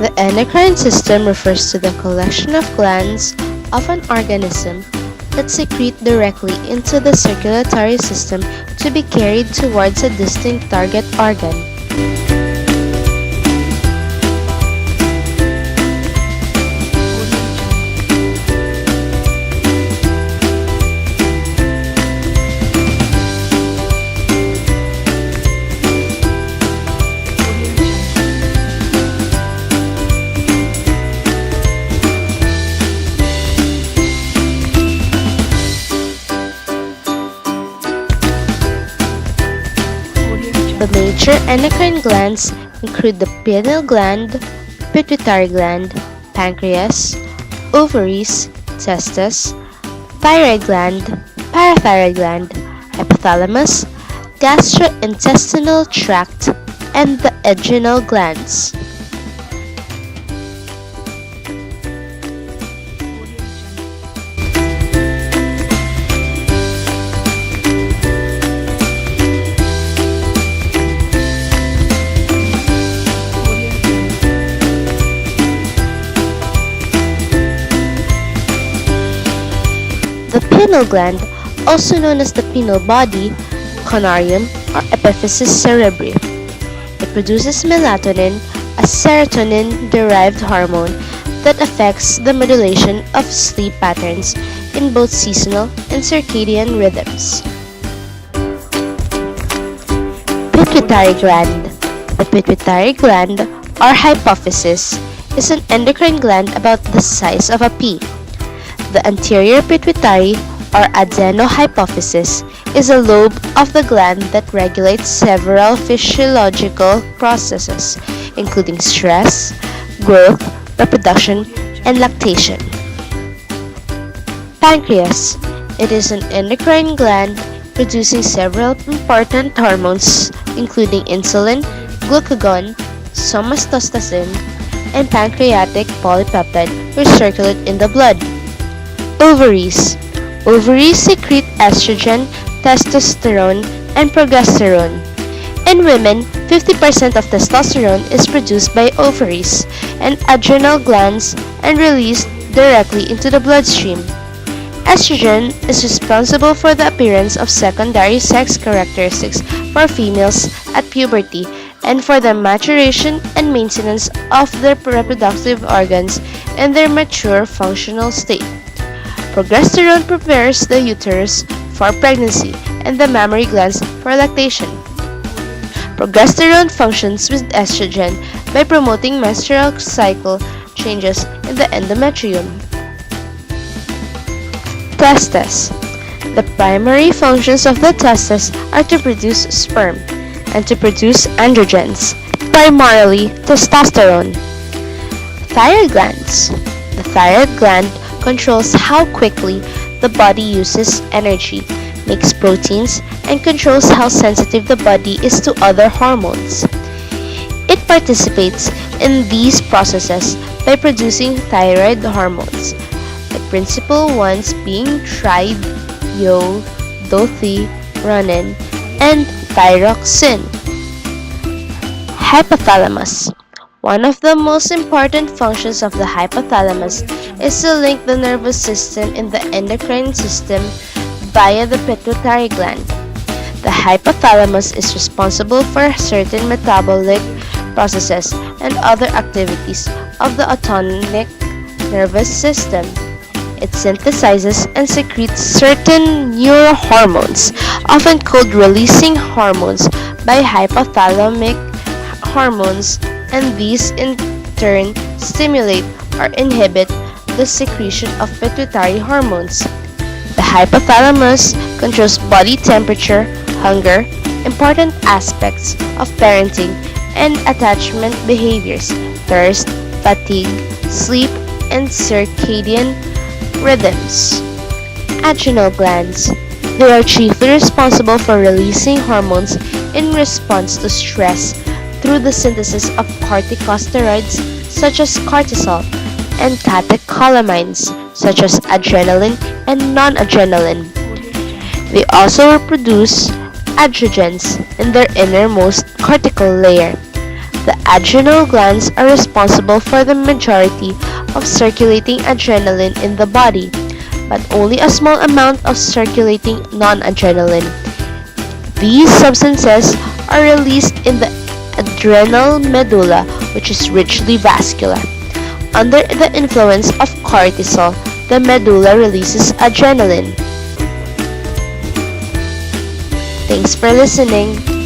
The endocrine system refers to the collection of glands of an organism that secrete directly into the circulatory system to be carried towards a distinct target organ. The major endocrine glands include the pineal gland, pituitary gland, pancreas, ovaries, testes, thyroid gland, parathyroid gland, hypothalamus, gastrointestinal tract, and the adrenal glands. The pineal gland, also known as the pineal body, conarium, or epiphysis cerebri. It produces melatonin, a serotonin-derived hormone that affects the modulation of sleep patterns in both seasonal and circadian rhythms. Pituitary gland. The pituitary gland, or hypophysis, is an endocrine gland about the size of a pea. The anterior pituitary, or adenohypophysis, is a lobe of the gland that regulates several physiological processes, including stress, growth, reproduction, and lactation. Pancreas. It is an endocrine gland producing several important hormones, including insulin, glucagon, somatostatin, and pancreatic polypeptide, which circulate in the blood. Ovaries. Ovaries secrete estrogen, testosterone, and progesterone. In women, 50% of testosterone is produced by ovaries and adrenal glands and released directly into the bloodstream. Estrogen is responsible for the appearance of secondary sex characteristics for females at puberty and for the maturation and maintenance of their reproductive organs in their mature functional state. Progesterone prepares the uterus for pregnancy and the mammary glands for lactation. Progesterone functions with estrogen by promoting menstrual cycle changes in the endometrium. Testes. The primary functions of the testes are to produce sperm and to produce androgens, primarily testosterone. Thyroid glands. The thyroid gland controls how quickly the body uses energy, makes proteins, and controls how sensitive the body is to other hormones. It participates in these processes by producing thyroid hormones, the principal ones being tridiodotheronin and thyroxine. Hypothalamus. One of the most important functions of the hypothalamus is to link the nervous system in the endocrine system via the pituitary gland. The hypothalamus is responsible for certain metabolic processes and other activities of the autonomic nervous system. It synthesizes and secretes certain neurohormones, often called releasing hormones, by hypothalamic hormones, and these in turn stimulate or inhibit the secretion of pituitary hormones. The hypothalamus controls body temperature, hunger, important aspects of parenting, and attachment behaviors, thirst, fatigue, sleep, and circadian rhythms. Adrenal glands. They are chiefly responsible for releasing hormones in response to stress through the synthesis of corticosteroids such as cortisol and catecholamines such as adrenaline and non-adrenaline. They also produce androgens in their innermost cortical layer. The adrenal glands are responsible for the majority of circulating adrenaline in the body, but only a small amount of circulating non-adrenaline. These substances are released in the adrenal medulla, which is richly vascular. Under the influence of cortisol, the medulla releases adrenaline. Thanks for listening.